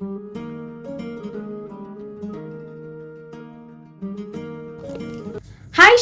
High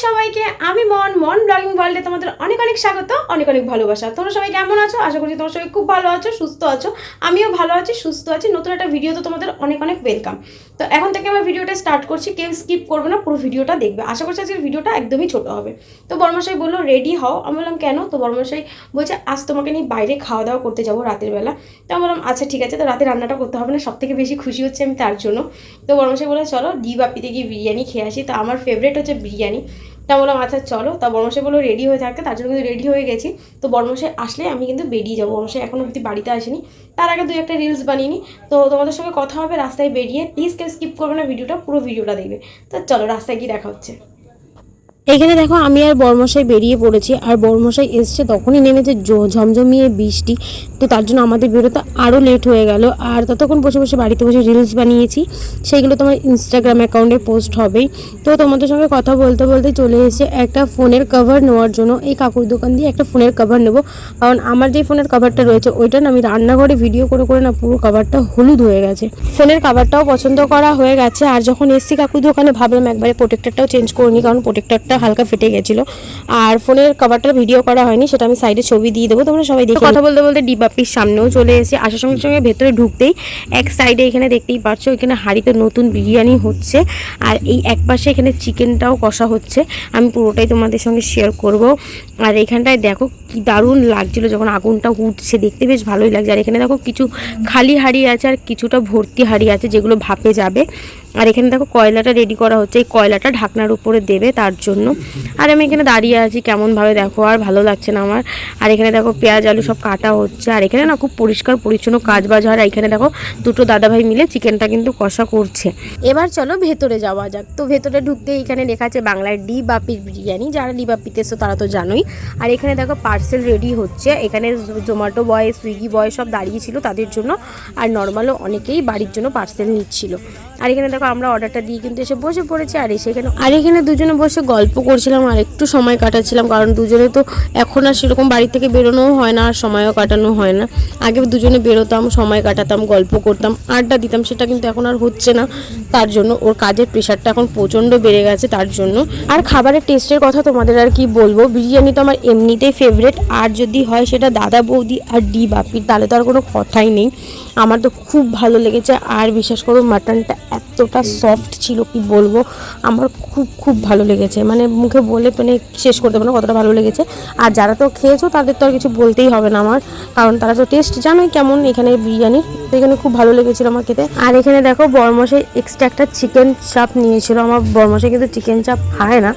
সবাইকে, আমি মন ব্লগিং ওয়ার্ল্ডে তোমাদের অনেক অনেক স্বাগত, অনেক অনেক ভালোবাসা। তোমরা সবাই কেমন আছো? আশা করছি তোমরা সবাই খুব ভালো আছো, সুস্থ আছো। আমিও ভালো আছি, সুস্থ আছি। নতুন একটা ভিডিও তো তোমাদের অনেক অনেক ওয়েলকাম। তো এখন থেকে আমার ভিডিওটা স্টার্ট করছি, কেউ স্কিপ করবে না, পুরো ভিডিওটা দেখবে। আশা করছি আজকের ভিডিওটা একদমই ছোট হবে। তো বড়মশাই বললো রেডি হও। আমি বললাম কেন? তো বড়মশাই বলছে আজ তোমাকে নিয়ে বাইরে খাওয়া দাওয়া করতে যাবো রাতের বেলা। তো আমি বললাম আচ্ছা ঠিক আছে, তো রাতে রান্নাটা করতে হবে না, সব থেকে বেশি খুশি হচ্ছে আমি তার জন্য। তো বড়মশাই বলে চলো ডি বাপিতে গিয়ে বিরিয়ানি খেয়ে আসি। তো আমার ফেভারিট হচ্ছে বিরিয়ানি। তা বললাম আচ্ছা চলো। তা বড়মশাই বললো রেডি হয়ে থাকতে, তার জন্য কিন্তু রেডি হয়ে গেছি। তো বড়মশাই আসলে আমি কিন্তু বেরিয়ে যাবো। বড়মশাই এখনও অবধি বাড়িতে আসেনি, তার আগে 2-1টা রিলস বানিয়ে নিই। তো তোমাদের সঙ্গে কথা হবে রাস্তায় বেরিয়ে। প্লিজ কেউ স্কিপ করবে না ভিডিওটা, পুরো ভিডিওটা দেখবে। তো চলো রাস্তায় গিয়ে দেখা হচ্ছে। এখানে দেখো আমি আর বড়মশাই বেরিয়ে পড়েছি, আর বড়মশাই এসছে তখনই নেমেছে ঝমঝমিয়ে বৃষ্টি। তো তার জন্য আমাদের বেরোতে আরও লেট হয়ে গেল। আর ততক্ষণ বসে বসে বাড়িতে বসে রিলস বানিয়েছি, সেইগুলো তোমার ইনস্টাগ্রাম অ্যাকাউন্টে পোস্ট হবেই। তো তোমাদের সঙ্গে কথা বলতে বলতে চলে এসে একটা ফোনের কভার নেওয়ার জন্য এই কাকুর দোকান দিয়ে একটা ফোনের কভার নেবো। কারণ আমার যে ফোনের কভারটা রয়েছে ওইটা না আমি রান্নাঘরে ভিডিও করে করে না পুরো কভারটা হলুদ হয়ে গেছে। ফোনের কভারটাও পছন্দ করা হয়ে গেছে। আর যখন এসছি কাকুর দোকানে ভাবলাম একবারে প্রোটেক্টরটাও চেঞ্জ করে নিই, কারণ প্রোটেক্টরটা হালকা ফেটে গেছিলো। আর ফোনের কভারটার ভিডিও করা হয়নি, সেটা আমি সাইডে ছবি দিয়ে দেবো, তোমরা সবাই দেখে। কথা বলতে বলতে ডিবাপির সামনেও চলে এসে আসার সঙ্গে সঙ্গে ভেতরে ঢুকতেই এক সাইডে এখানে দেখতেই পাচ্ছ এখানে হাঁড়িতে নতুন বিরিয়ানি হচ্ছে, আর এই এক পাশে এখানে চিকেনটাও কষা হচ্ছে। আমি পুরোটাই তোমাদের সঙ্গে শেয়ার করব। আর এখানটায় দেখো কি দারুণ লাগছিল যখন আগুনটা উঠছে, দেখতে বেশ ভালোই লাগছে। আর এখানে দেখো কিছু খালি হাঁড়ি আছে আর কিছুটা ভর্তি হাঁড়ি আছে যেগুলো ভাপে যাবে। আর এখানে দেখো কয়লাটা রেডি করা হচ্ছে, এই কয়লাটা ঢাকনার উপরে দেবে তার জন্য। আর আমি এখানে দাঁড়িয়ে আছি, কেমনভাবে দেখো আর ভালো লাগছে না আমার। আর এখানে দেখো পেঁয়াজ আলু সব কাটা হচ্ছে, আর এখানে না খুব পরিষ্কার পরিচ্ছন্ন কাজ বাজ হয়। আর এখানে দেখো দুটো দাদাভাই মিলে চিকেনটা কিন্তু কষা করছে। এবার চলো ভেতরে যাওয়া যাক। তো ভেতরে ঢুকতে এখানে লেখা আছে বাংলায় ডি বাপির বিরিয়ানি, যারা ডি বাপিতে এসো তারা তো জানোই। আর এখানে দেখো পার্সেল রেডি হচ্ছে, এখানে জোম্যাটো বয় সুইগি বয় সব দাঁড়িয়েছিল তাদের জন্য, আর নর্মালও অনেকেই বাড়ির জন্য পার্সেল নিচ্ছিল। আর এখানে দেখো আমরা অর্ডারটা দিয়ে কিন্তু এসে বসে পড়েছি। আর এখানে দুজনে বসে গল্প করছিলাম আর একটু সময় কাটাচ্ছিলাম, কারণ দুজনে তো এখন আর সেরকম বাড়ি থেকে বেরোনোও হয় না আর সময়ও কাটানো হয় না। আগে দুজনে বেরোতাম, সময় কাটাতাম, গল্প করতাম, আড্ডা দিতাম, সেটা কিন্তু এখন আর হচ্ছে না। তার জন্য ওর কাজের প্রেশারটা এখন প্রচণ্ড বেড়ে গেছে তার জন্য। আর খাবারের টেস্টের কথা তোমাদের আর কি বলবো, বিরিয়ানি তো আমার এমনিতেই ফেভারিট, আর যদি হয় সেটা দাদা বৌদি আর ডি বাপির তাহলে তো আর কোনো কথাই নেই। আমার তো খুব ভালো লেগেছে। আর বিশ্বাস করো মাটনটা এতটা সফট ছিল কি বলবো, আমার খুব খুব ভালো লেগেছে, মানে মুখে বলে মানে শেষ করতে পারবো না কতটা ভালো লেগেছে। আর যারা তো খেয়েছো তাদের তো আর কিছু বলতেই হবে না আমার, কারণ তারা তো টেস্ট জানোই কেমন এখানে বিরিয়ানির। তো এখানে খুব ভালো লেগেছিল আমার খেতে। আর এখানে দেখো বড়মশাই এক্সট্রা একটা চিকেন চাপ নিয়েছিল। আমার বড়মশাই কিন্তু চিকেন চাপ খায় না,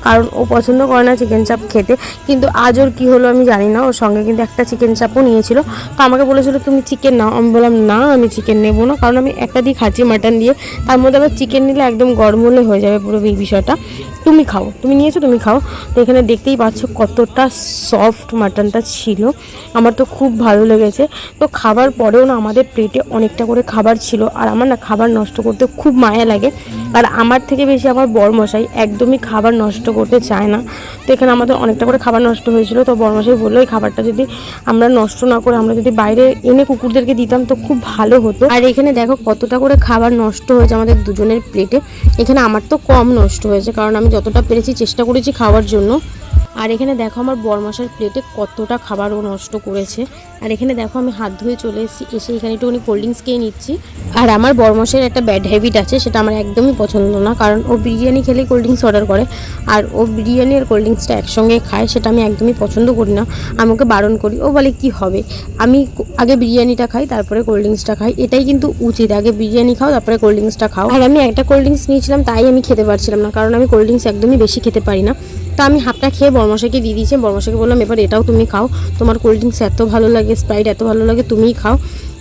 কারণ ও পছন্দ করে না চিকেন চাপ খেতে। কিন্তু আজ ওর কী হলো আমি জানি না, ওর সঙ্গে কিন্তু একটা চিকেন চাপও নিয়েছিল। তো আমাকে বলেছিল তুমি চিকেন নাও, আমি বললাম না আমি চিকেন নেবো না, কারণ আমি একটা দিয়ে খাচ্ছি মাটন দিয়ে, তার মধ্যে আবার চিকেন নিলে একদম গড়মলে হয়ে যাবে পুরো এই বিষয়টা। তুমি খাও, তুমি নিয়েছো তুমি খাও। তো এখানে দেখতেই পাচ্ছ কতটা সফট মাটনটা ছিল, আমার তো খুব ভালো লেগেছে। তো খাবার পরেও না আমাদের প্লেটে অনেকটা করে খাবার ছিল, আর আমার না খাবার নষ্ট করতে খুব মায়া লাগে। আর আমার থেকে বেশি আমার বড়মশাই একদমই খাবার নষ্ট করতে চায় না। তো এখানে আমাদের অনেকটা করে খাবার নষ্ট হয়েছিল। তো বড়মশাই বললো এই খাবারটা যদি আমরা নষ্ট না করে আমরা যদি বাইরে এনে কুকুরদেরকে দিতাম তো খুব ভালো হতো। আর এখানে দেখো কতটা করে খাবার নষ্ট হয়েছে আমাদের দুজনের প্লেটে। এখানে আমার তো কম নষ্ট হয়েছে, কারণ আমি যতটা পেরেছি চেষ্টা করেছি খাওয়ার জন্য। আর এখানে দেখো আমার বড়মশার প্লেটে কতটা খাবারও নষ্ট করেছে। আর এখানে দেখো আমি হাত ধুয়ে চলে এসেছি, এসে এখানে একটুখানি কোল্ড ড্রিঙ্কস খেয়ে নিচ্ছি। আর আমার বড়মশাইয়ের একটা ব্যাড হ্যাবিট আছে, সেটা আমার একদমই পছন্দ না, কারণ ও বিরিয়ানি খেলেই কোল্ড ড্রিঙ্কস অর্ডার করে। আর ও বিরিয়ানি আর কোল্ড ড্রিঙ্কসটা একসঙ্গে খায়, সেটা আমি একদমই পছন্দ করি না। আমি ওকে বারণ করি, ও বলে কি হবে, আমি আগে বিরিয়ানিটা খাই তারপরে কোল্ড ড্রিঙ্কসটা খাই, এটাই কিন্তু উচিত, আগে বিরিয়ানি খাও তারপরে কোল্ড ড্রিঙ্কসটা খাও। আর আমি একটা কোল্ড ড্রিঙ্কস নিয়েছিলাম, তাই আমি খেতে পারছিলাম না, কারণ আমি কোল্ড ড্রিঙ্কস একদমই বেশি খেতে পারি না। তো আমি হাফটা খেয়ে বড়মশাইকে দিয়ে দিয়েছি। বড়মশাইকে বললাম এবার এটাও তুমি খাও, তোমার কোল্ড ড্রিঙ্কস এত ভালো লাগে, স্প্রাইট এত ভালো লাগে, তুমিই খাও।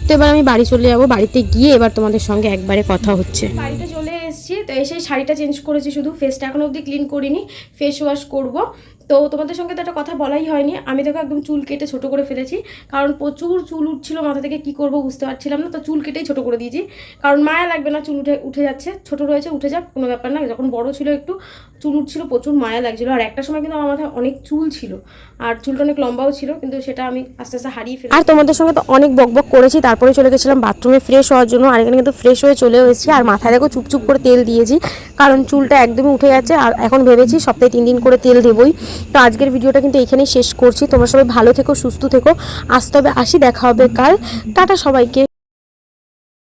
তো এবার আমি বাড়ি চলে যাবো, বাড়িতে গিয়ে এবার তোমাদের সঙ্গে একবারে কথা হচ্ছে। বাড়িতে চলে এসেছি, তো এসে শাড়িটা চেঞ্জ করেছি, শুধু ফেসটা এখনো অবধি ক্লিন করিনি, ফেস ওয়াশ করবো। তো তোমাদের সঙ্গে তো একটা কথা বলাই হয়নি, আমি দেখো একদম চুল কেটে ছোট করে ফেলেছি, কারণ প্রচুর চুল উঠছিল মাথা থেকে, কি করব বুঝতে পারছিলাম না, তো চুল কেটেই ছোট করে দিয়েছি, কারণ মায়া লাগবে না, চুল উঠে যাচ্ছে, ছোট রয়েছে উঠে যাক, কোনো ব্যাপার না। যখন বড় ছিল একটু চুল উঠছিল, প্রচুর মায়া লাগছিল, আর একটা সময় কিন্তু আমার মাথায় অনেক চুল ছিল আর চুলটা অনেক লম্বাও ছিল, কিন্তু সেটা আমি আস্তে আস্তে হারিয়ে ফেলি। আর তোমাদের সঙ্গে তো অনেক বকবক করেছি, তারপরে চলে গেছিলাম বাথরুমে ফ্রেশ হওয়ার জন্য। আর এখানে কিন্তু ফ্রেশ হয়ে চলেও এসেছি, আর মাথায় দেখো চুপচুপ করে তেল দিয়েছি, কারণ চুলটা একদমই উঠে যাচ্ছে, আর এখন ভেবেছি সপ্তাহে 3 দিন করে তেল দেবই। তো আজকের ভিডিওটা কিন্তু এখানেই শেষ করছি। তোমরা সবাই ভালো থেকো, সুস্থ থেকো, আসতে হবে, আসি, দেখা হবে কাল, টাটা সবাইকে।